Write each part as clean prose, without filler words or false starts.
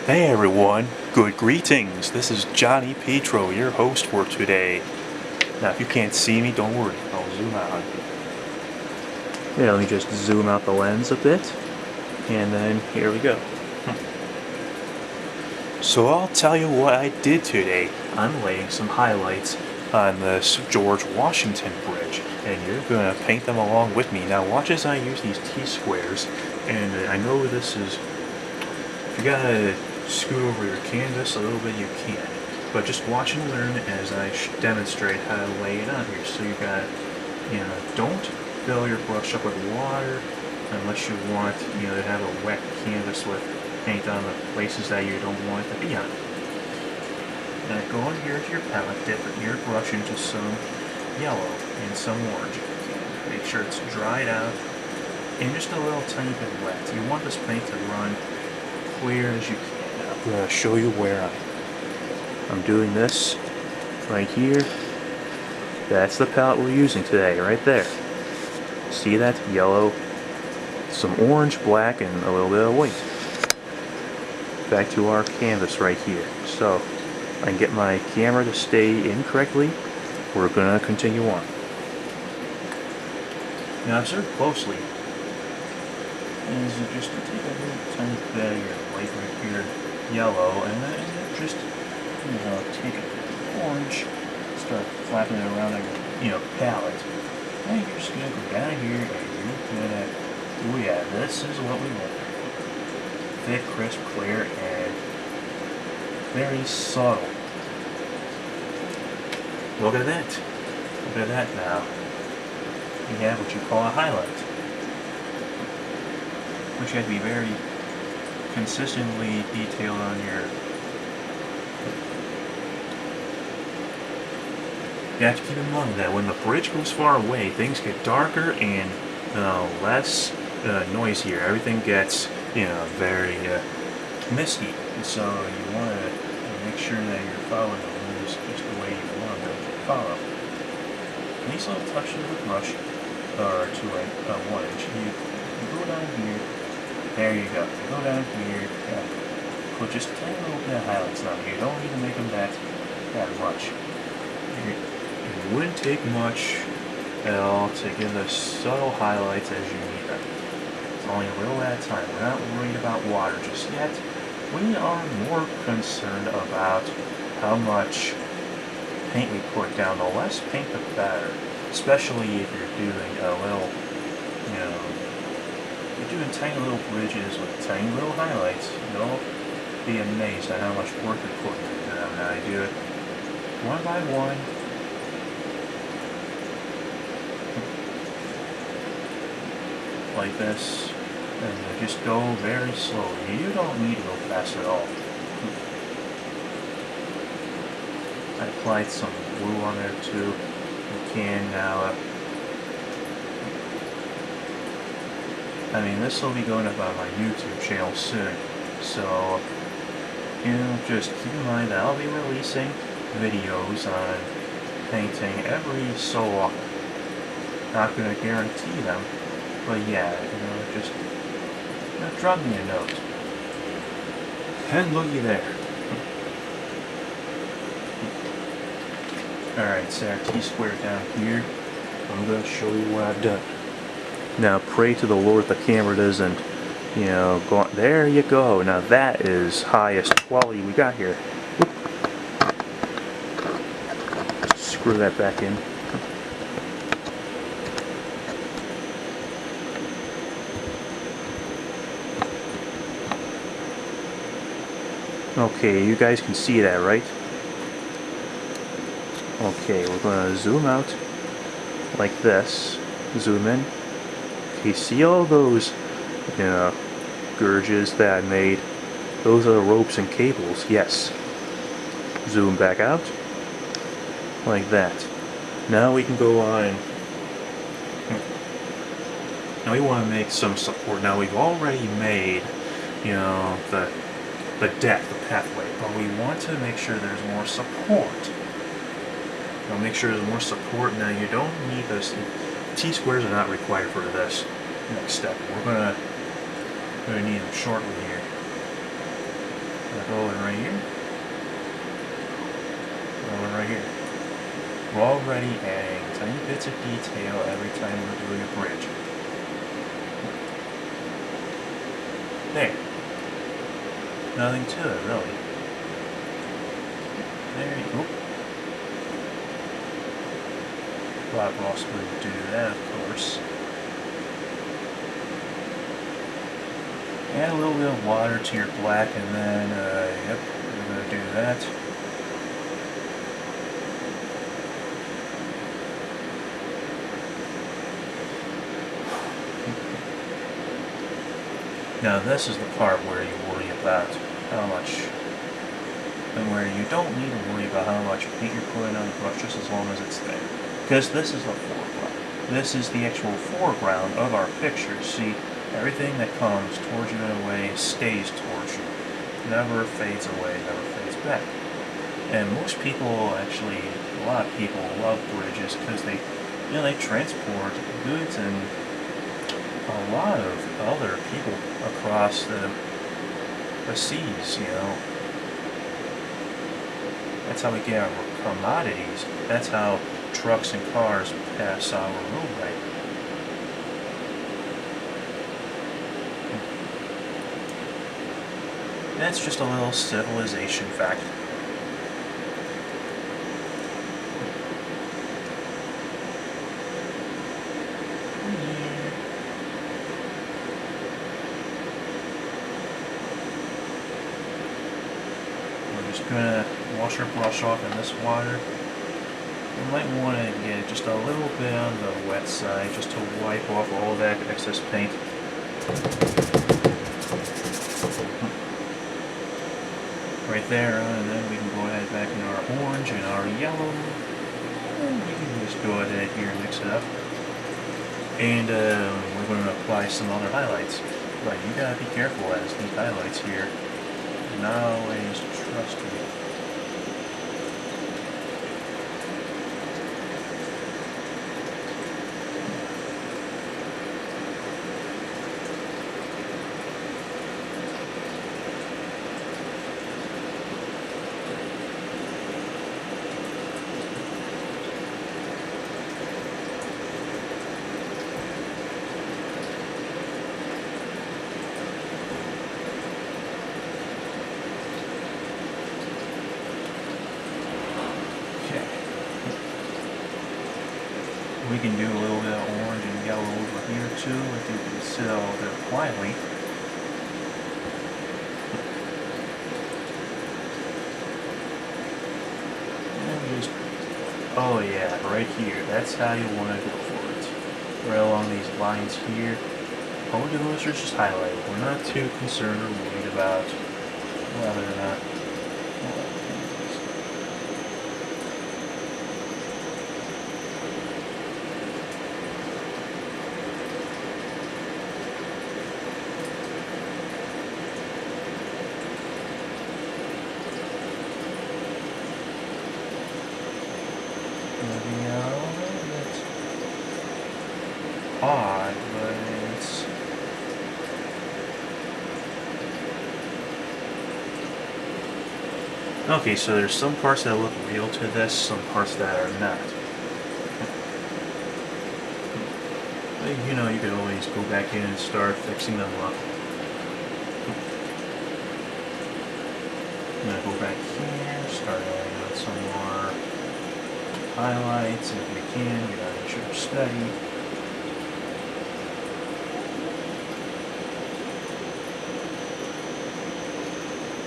Hey everyone, good greetings. This is Johnny Petro, your host for today. Now if you can't see me, don't worry, I'll zoom out. Yeah, let me just zoom out the lens a bit, and then here we go. So I'll tell you what I did today. I'm laying some highlights on this George Washington Bridge, and you're gonna paint them along with me. Now watch as I use these T-squares, and I know this is, if you gotta scoot over your canvas a little bit, you can. But just watch and learn as I demonstrate how to lay it on here. So you gotta, don't fill your brush up with water unless you want, to have a wet canvas with paint on the places that you don't want it to be on. Now go in here to your palette, dip your brush into some yellow and some orange. Make sure it's dried out and just a little tiny bit wet. You want this paint to run clear as you can. Now, I'm going to show you where I'm doing this right here. That's the palette we're using today, right there. See that? Yellow, some orange, black, and a little bit of white. Back to our canvas right here. So I can get my camera to stay in correctly. We're going to continue on. Now observe closely. Is just to take a little tiny bit of your light right here, yellow, and then just take an orange, start flapping it around on your palette. And you're just gonna go down here and you're gonna, oh yeah, this is what we want. Thick, crisp, clear, and very subtle. Look at that. Look at that now. You have what you call a highlight, which you have to be very consistently detailed on your. You have to keep in mind that when the bridge goes far away, things get darker and less noisier. Everything gets, very misty. And so you want to make sure that you're following the rules just the way you want them to follow. These little touches of the brush are to like 1 inch. You go down here. There you go. You go down here. Put just a tiny little bit of highlights on here. You don't need to make them that much. It wouldn't take much at all to give the subtle highlights as you need them. It's only a little at a time. We're not worried about water just yet. We are more concerned about how much paint we put down. The less paint, the better. Especially if you're doing a little, you're doing tiny little bridges with tiny little highlights. You'll be amazed at how much work you're putting into them. Now I do it one by one. Like this, and you just go very slowly. You don't need to go fast at all. I applied some glue on there too. You can now. This will be going up on my YouTube channel soon. So, just keep in mind that I'll be releasing videos on painting every so often. Not going to guarantee them. But yeah, just drop me a note. And looky there. Alright, set our T-square down here. I'm going to show you what I've done. Now pray to the Lord the camera doesn't, go on. There you go. Now that is highest quality we got here. Whoop. Screw that back in. Okay, you guys can see that, right? Okay, we're going to zoom out like this. Zoom in. Okay, see all those, gouges that I made? Those are the ropes and cables, yes. Zoom back out. Like that. Now we can go on. Now we want to make some support. Now we've already made, the deck, the pathway, but we want to make sure there's more support. Make sure there's more support. Now you don't need this. T-squares are not required for this next step. We're gonna need them shortly here. Go in right here. Go in right here. We're already adding tiny bits of detail every time we're doing a bridge. There. Nothing to it, really. There you go. Bob Ross would do that, of course. Add a little bit of water to your black, and then, yep, we're going to do that. Now this is the part where you worry about how much, and where you don't need to worry about how much paint you're putting on the brush, just as long as it's there. Because this is the foreground. This is the actual foreground of our picture. See, everything that comes towards you in a way stays towards you. Never fades away, never fades back. And most people, actually, a lot of people love bridges because they, they transport goods and a lot of other people across the seas, That's how we get our commodities. That's how trucks and cars pass our roadway. That's just a little civilization fact. We're just gonna wash our brush off in this water. You might want to get just a little bit on the wet side just to wipe off all that excess paint. Right there, and then we can go ahead back in our orange and our yellow. And we can just go ahead here and mix it up. And we're going to apply some other highlights. But you gotta be careful as these highlights here are not always trustworthy. We can do a little bit of orange and yellow over here too, if you can sit all there quietly. And just, oh yeah, right here. That's how you want to go for it. Right along these lines here. All we're doing is just highlighting. We're not too concerned or worried about whether or not. Odd, but it's okay. So there's some parts that look real to this, some parts that are not. But, you can always go back in and start fixing them up. I'm gonna go back here, start adding on some more highlights if we can. We gotta make sure they're steady.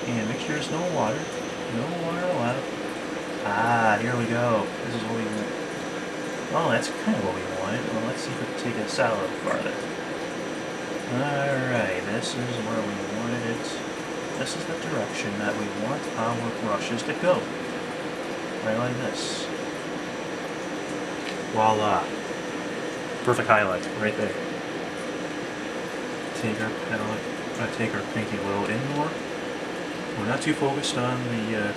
And make sure there's no water. No water allowed. Ah, here we go. This is what we want. Oh, that's kind of what we wanted. Well, let's see if we can take us out a little farther. Alright, this is where we wanted it. This is the direction that we want our brushes to go. Right like this. Voila. Perfect highlight right there. Take our palette, take our pinky a little inward. We're not too focused on the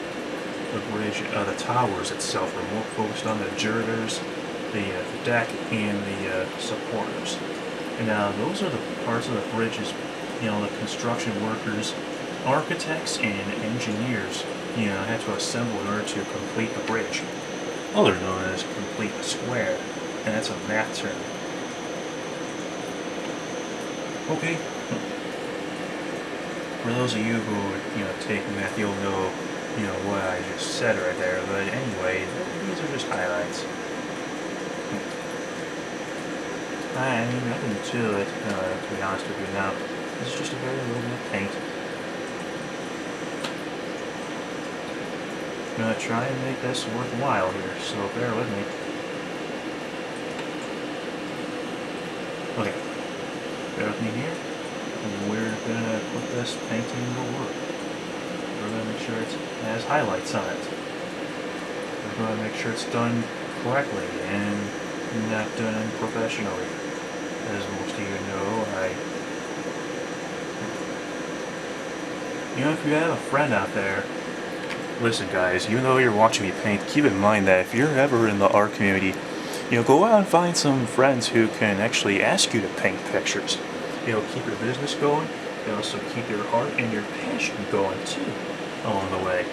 bridge, the towers itself. We're more focused on the girders, the deck, and the supporters. And now those are the parts of the bridges, the construction workers architects and engineers, had to assemble in order to complete a bridge. Otherwise known as complete a square, and that's a math term. Okay. For those of you who take math, you'll know what I just said right there. But anyway, these are just highlights. I mean, nothing to it, to be honest with you now. It's just a very little bit of paint. I'm gonna try and make this worthwhile here, so bear with me. Okay, bear with me here. We're gonna put this painting to work. We're gonna make sure it has highlights on it. We're gonna make sure it's done correctly and not done unprofessionally. As most of you know, if you have a friend out there, listen guys, even though you're watching me paint, keep in mind that if you're ever in the art community, go out and find some friends who can actually ask you to paint pictures. Keep your business going, and also keep your heart and your passion going too, along the way.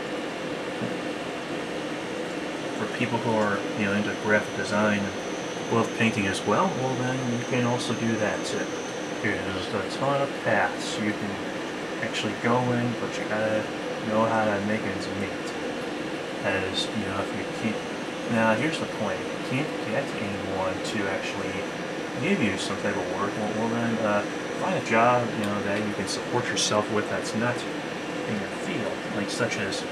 For people who are, into graphic design and love painting as well, then you can also do that too. There's a ton of paths you can actually go in, but you gotta know how to make ends meet. As, if you keep... Now, here's the point. If you can't get anyone to actually give you some type of work, well then, find a job, that you can support yourself with that's not in your field. Like, such as,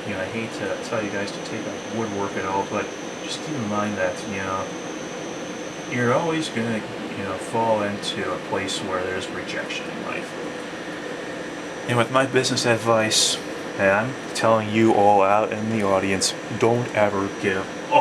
I hate to tell you guys to take up woodwork at all, but just keep in mind that, you're always gonna, fall into a place where there's rejection in life. And with my business advice, and I'm telling you all out in the audience, don't ever give up.